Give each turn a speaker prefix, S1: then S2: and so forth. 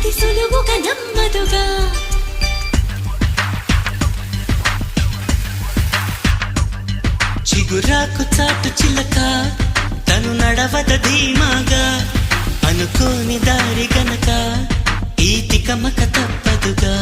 S1: అతి సులువుగా నమ్మదుగా.
S2: చిగురాకు చాటు చిలక తను నడవద ధీమాగా, అనుకోని దారి గనక ఈ తికమక తప్పదుగా.